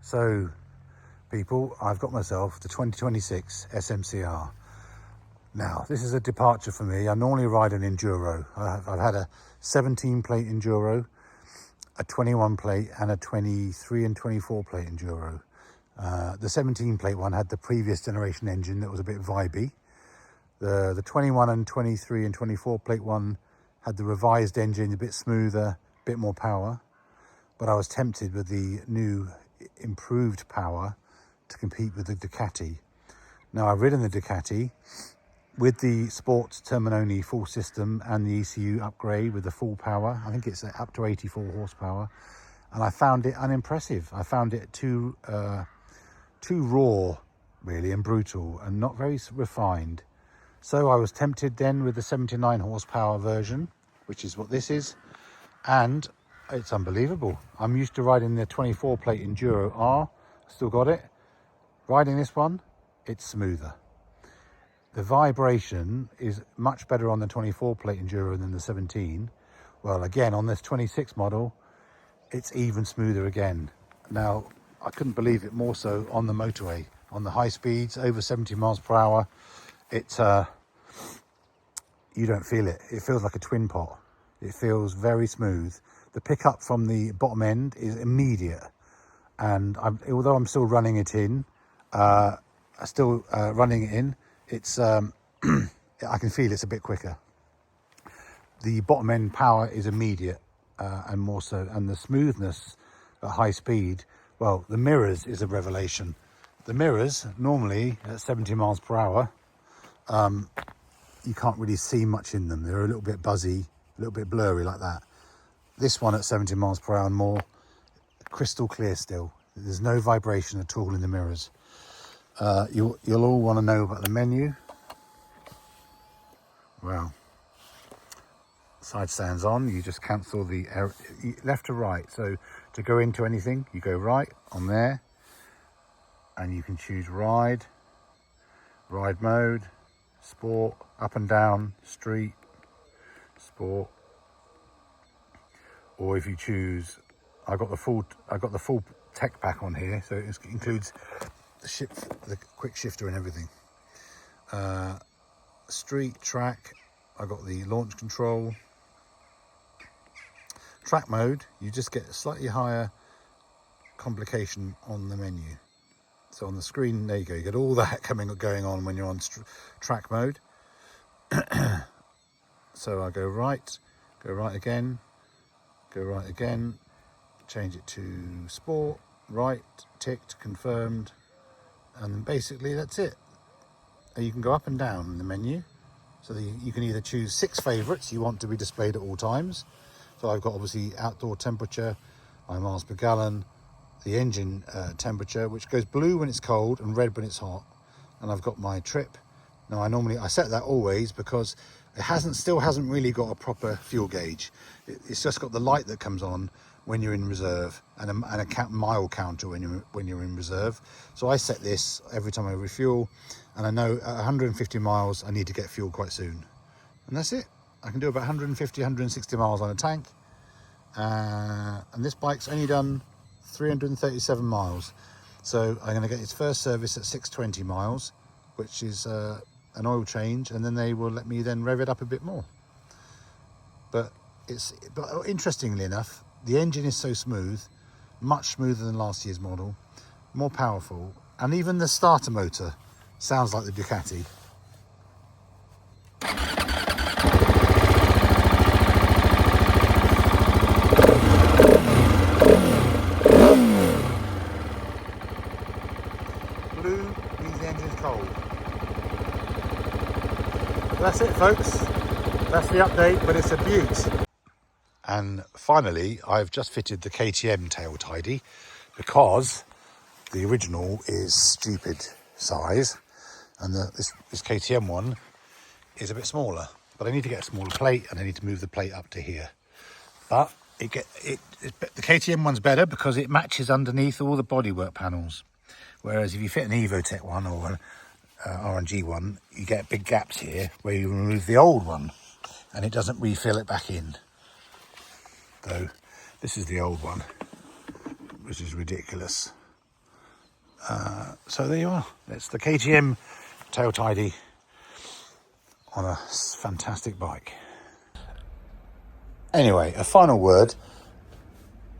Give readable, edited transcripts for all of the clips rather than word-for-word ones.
So people, I've got myself the 2026 SMCR. Now this is a departure for me. I normally ride an enduro. I've had a 17 plate enduro, a 21 plate and a 23 and 24 plate enduro. The 17 plate one had the previous generation engine that was a bit vibey. The 21 and 23 and 24 plate one had the revised engine, a bit smoother, a bit more power. But I was tempted with the new improved power to compete with the Ducati. Now I've ridden the Ducati with the Sports Terminoni full system and the ECU upgrade with the full power. I think it's up to 84 horsepower. And I found it unimpressive. I found it too raw, really, and brutal, and not very refined. So I was tempted then with the 79 horsepower version, which is what this is, and it's unbelievable. I'm used to riding the 24 plate Enduro R, still got it. Riding this one, it's smoother. The vibration is much better on the 24 plate Enduro than the 17. Well, again, on this 26 model, it's even smoother again. Now, I couldn't believe it more so on the motorway, on the high speeds, over 70 miles per hour. It's you don't feel it. It feels like a twin pot. It feels very smooth. The pickup from the bottom end is immediate, and although I'm still running it in, it's I can feel it's a bit quicker. The bottom end power is immediate, and more so, and the smoothness at high speed. Well, the mirrors is a revelation. The mirrors normally at 70 miles per hour, you can't really see much in them. They're a little bit buzzy, a little bit blurry like that. This one at 70 miles per hour and more, crystal clear still. There's no vibration at all in the mirrors. You'll all want to know about the menu. Well, side stands on, you just cancel the left to right. So to go into anything, you go right on there, and you can choose ride mode, sport, up and down, street, sport. Or if you choose, I got the full tech pack on here, so it includes the quick shifter and everything. Street, track, I got the launch control. Track mode, you just get a slightly higher complication on the menu. So on the screen, there you go, you get all that going on when you're on track mode. So I go right again, change it to sport, right, ticked, confirmed, and basically that's it. And you can go up and down in the menu, so that you can either choose 6 favorites you want to be displayed at all times. So I've got obviously outdoor temperature, my miles per gallon, the engine temperature, which goes blue when it's cold and red when it's hot, and I've got my trip. Now I set that always because it still hasn't really got a proper fuel gauge. It's just got the light that comes on when you're in reserve, and a mile counter when you're in reserve. So I set this every time I refuel, and I know at 150 miles I need to get fuel quite soon, and that's it. I can do about 150, 160 miles on a tank, and this bike's only done 337 miles. So I'm going to get its first service at 620 miles, which is an oil change, and then they will let me then rev it up a bit more. But interestingly enough, the engine is so smooth, much smoother than last year's model, more powerful, and even the starter motor sounds like the Ducati. Blue means the engine's cold. That's it, folks. That's the update, but it's a beaut. And finally, I've just fitted the KTM tail tidy because the original is stupid size, and this KTM one is a bit smaller. But I need to get a smaller plate, and I need to move the plate up to here. But the KTM one's better because it matches underneath all the bodywork panels. Whereas if you fit an Evotech one or an R&G one, you get big gaps here where you remove the old one, and it doesn't refill it back in. Though this is the old one, which is ridiculous. So there you are. It's the KTM Tail Tidy on a fantastic bike. Anyway, a final word.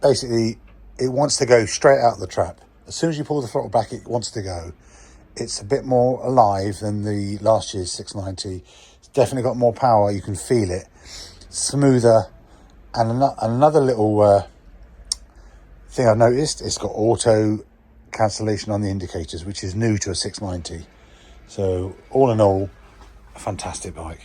Basically, it wants to go straight out the trap. As soon as you pull the throttle back, it wants to go. It's a bit more alive than the last year's 690. It's definitely got more power. You can feel it. Smoother. And another little thing I've noticed, it's got auto cancellation on the indicators, which is new to a 690. So all in all, a fantastic bike.